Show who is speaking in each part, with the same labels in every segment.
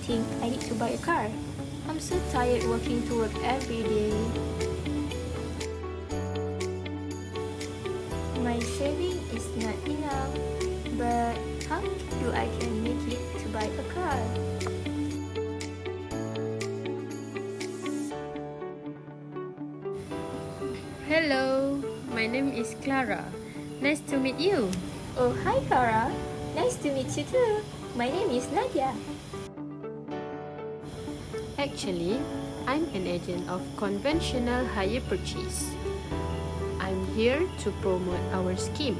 Speaker 1: think I need to buy a car. I'm so tired walking to work every day. My saving is not enough, but how do I can make it to buy a car?
Speaker 2: Hello, my name is Clara. Nice to meet you.
Speaker 1: Oh, hi Clara. Nice to meet you too. My name is Nadia.
Speaker 2: Actually, I'm an agent of conventional hire purchase. I'm here to promote our scheme.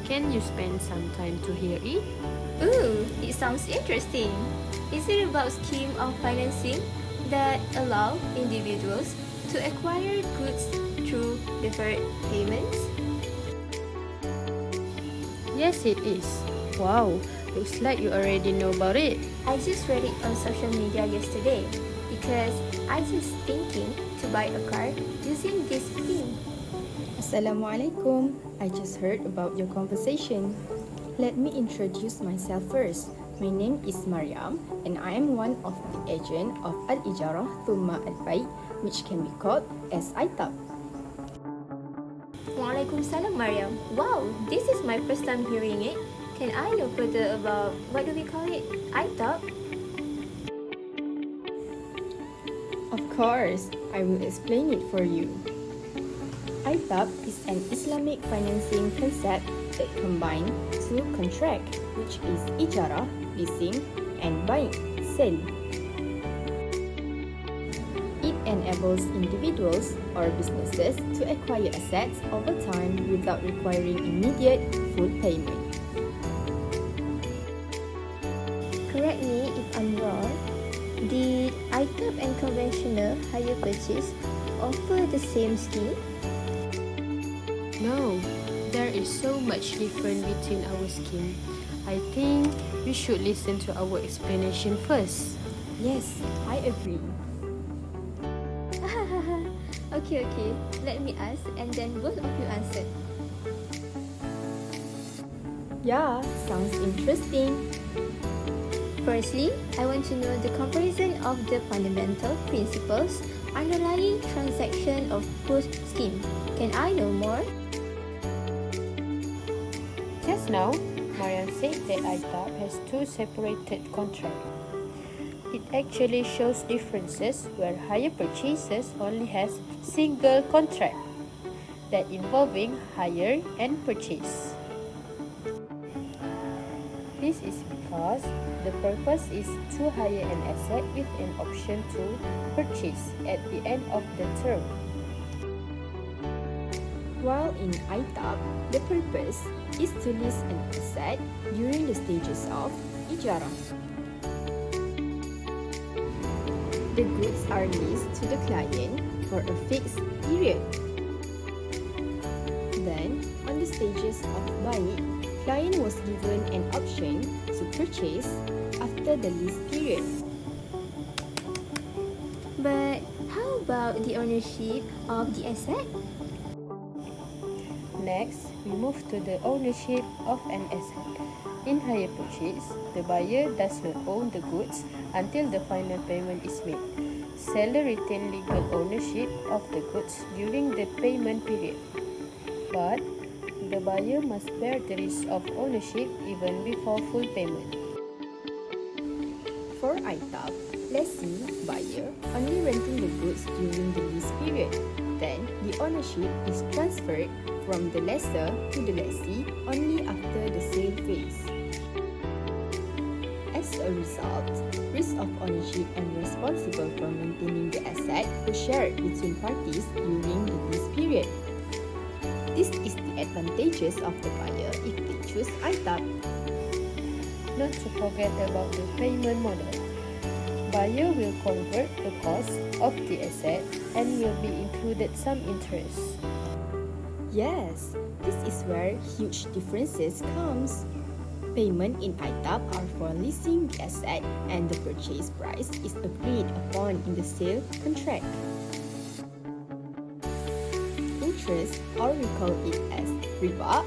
Speaker 2: Can you spend some time to hear it?
Speaker 1: Ooh, it sounds interesting. Is it about scheme of financing that allow individuals to acquire goods through deferred payments?
Speaker 2: Yes, it is. Wow, looks like you already know about it.
Speaker 1: I just read it on social media yesterday because I just thinking to buy a car using this scheme.
Speaker 3: Assalamualaikum. I just heard about your conversation. Let me introduce myself first. My name is Mariam and I am one of the agent of Al-Ijarah Thumma Al-Bay, which can be called as AITAB.
Speaker 1: Waalaikumsalam Mariam. Wow, this is my first time hearing it. Can I know further about what do we call it? AITAB?
Speaker 3: Of course, I will explain it for you. AITAB is an Islamic financing concept that combines two contracts, which is ijarah, leasing, and buying, sale. It enables individuals or businesses to acquire assets over time without requiring immediate full payment.
Speaker 1: Correct me if I'm wrong. Did AITAB and conventional hire purchase offer the same scheme?
Speaker 2: No, there is so much difference between our scheme. I think you should listen to our explanation first.
Speaker 3: Yes, I agree.
Speaker 1: Okay, let me ask and then both of you answer.
Speaker 3: Yeah, sounds interesting.
Speaker 1: Firstly, I want to know the comparison of the fundamental principles underlying transaction of both scheme. Can I know more?
Speaker 2: Just now, Mariam said that AITAB has two separated contracts. It actually shows differences where hire purchases only has single contract that involving hire and purchase. This is because the purpose is to hire an asset with an option to purchase at the end of the term.
Speaker 3: While in AITAB, the purpose is to lease an asset during the stages of ijarah. The goods are leased to the client for a fixed period. Then, on the stages of buying, client was given an option to purchase after the lease period.
Speaker 1: But how about the ownership of the asset?
Speaker 2: Next, we move to the ownership of an asset. In hire purchase, the buyer does not own the goods until the final payment is made. Seller retains legal ownership of the goods during the payment period, but the buyer must bear the risk of ownership even before full payment.
Speaker 3: For AITAB, lessee, buyer only renting the goods during the lease period. Then, the ownership is transferred from the lessor to the lessee only after the sale phase. As a result, risk of ownership and responsible for maintaining the asset were shared between parties during the lease period. This is the advantages of the buyer if they choose AITAB.
Speaker 2: Not to forget about the payment model. Buyer will convert the cost of the asset and will be included some interest.
Speaker 3: Yes, this is where huge differences comes. Payment in AITAB are for leasing the asset and the purchase price is agreed upon in the sale contract. Interest, or we call it as riba,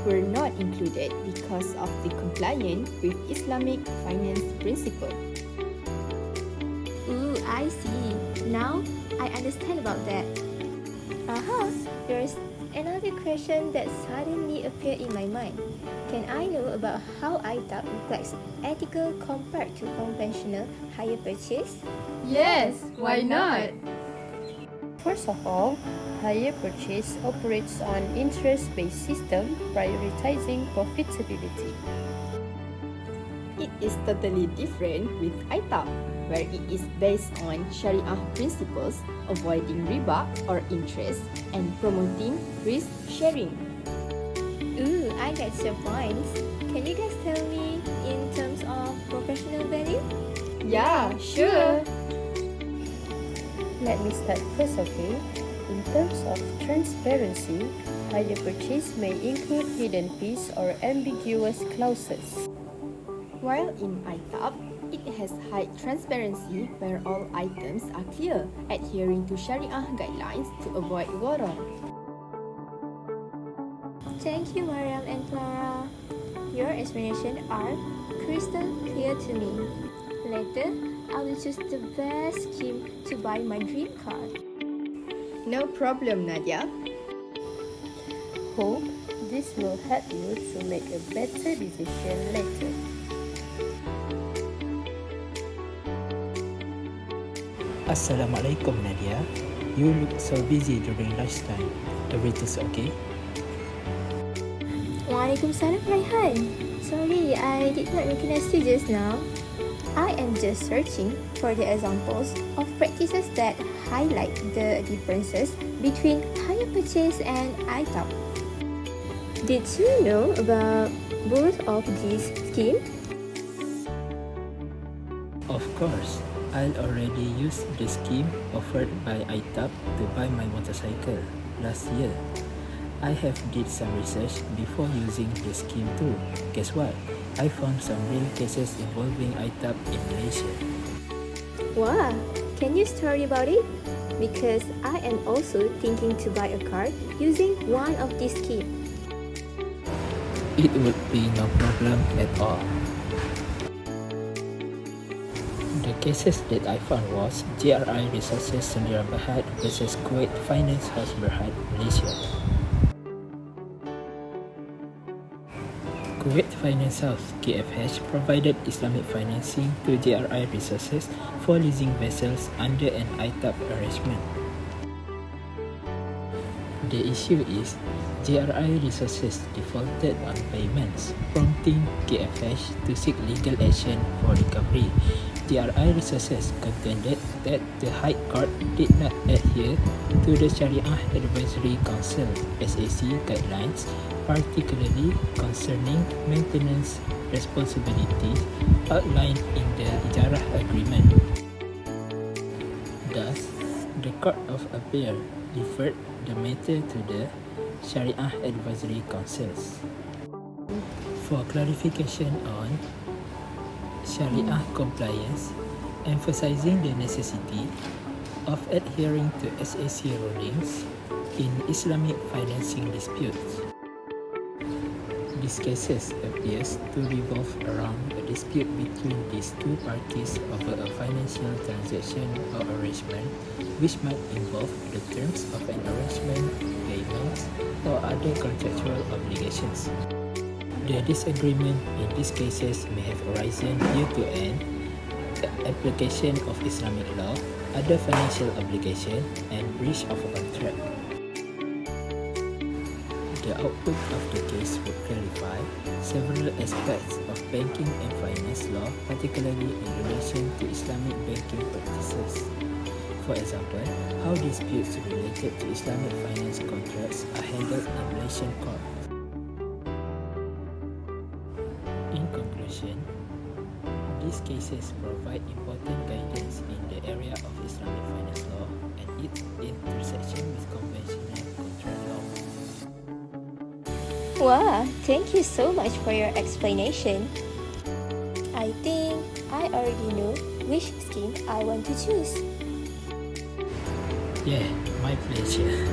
Speaker 3: were not included because of the compliance with Islamic finance principle.
Speaker 1: I see. Now I understand about that. There's another question that suddenly appeared in my mind. Can I know about how ITAB reflects ethical compared to conventional hire purchase?
Speaker 3: Yes, why not?
Speaker 2: First of all, hire purchase operates on interest-based system prioritizing profitability.
Speaker 3: It is totally different with ITAB, where it is based on Shariah principles, avoiding riba or interest, and promoting risk sharing.
Speaker 1: Ooh, I get your points. Can you guys tell me in terms of professional value?
Speaker 3: Yeah, sure.
Speaker 2: Let me start first, okay? In terms of transparency, hire purchase may include hidden fees or ambiguous clauses.
Speaker 3: While in ITAB, it has high transparency where all items are clear, adhering to Shariah guidelines to avoid warar.
Speaker 1: Thank you, Mariam and Clara. Your explanations are crystal clear to me. Later, I will choose the best scheme to buy my dream car.
Speaker 3: No problem, Nadia.
Speaker 2: Hope this will help you to make a better decision later.
Speaker 4: Assalamualaikum Nadia. You look so busy during lunchtime. Everything's okay?
Speaker 1: Waalaikumsalam, Raihan. Sorry, I did not recognize you just now. I am just searching for the examples of practices that highlight the differences between hire purchase and ITAB. Did you know about both of these schemes?
Speaker 4: Of course. I'll already use the scheme offered by AITAB to buy my motorcycle last year. I have did some research before using the scheme too. Guess what? I found some real cases involving AITAB in Malaysia.
Speaker 1: Wow, can you story about it? Because I am also thinking to buy a car using one of these schemes.
Speaker 4: It would be no problem at all. The cases that I found was GRI Resources Sendirian Berhad versus Kuwait Finance House Berhad, Malaysia. Kuwait Finance House KFH provided Islamic financing to GRI Resources for leasing vessels under an ITAB arrangement. The issue is GRI Resources defaulted on payments, prompting KFH to seek legal action for recovery. GRI Resources contended that the High Court did not adhere to the Shariah Advisory Council (SAC) guidelines, particularly concerning maintenance responsibilities outlined in the Ijarah Agreement. Thus, the Court of Appeal referred the matter to the Shariah Advisory Councils for clarification on Shariah compliance, emphasizing the necessity of adhering to SAC rulings in Islamic financing disputes. These cases appears to revolve around a dispute between these two parties over a financial transaction or arrangement which might involve the terms of an arrangement, payments, or other contractual obligations. The disagreement in these cases may have arisen due to an application of Islamic law, other financial obligation, and breach of a contract. The output of the case would clarify several aspects of banking and finance law, particularly in relation to Islamic banking practices. For example, how disputes related to Islamic finance contracts are handled in Malaysian court. In conclusion, these cases provide important guidance in the area of Islamic finance law and its intersection with conventional contract law.
Speaker 1: Wow, thank you so much for your explanation. I think I already know which scheme I want to choose.
Speaker 4: Yeah, my pleasure.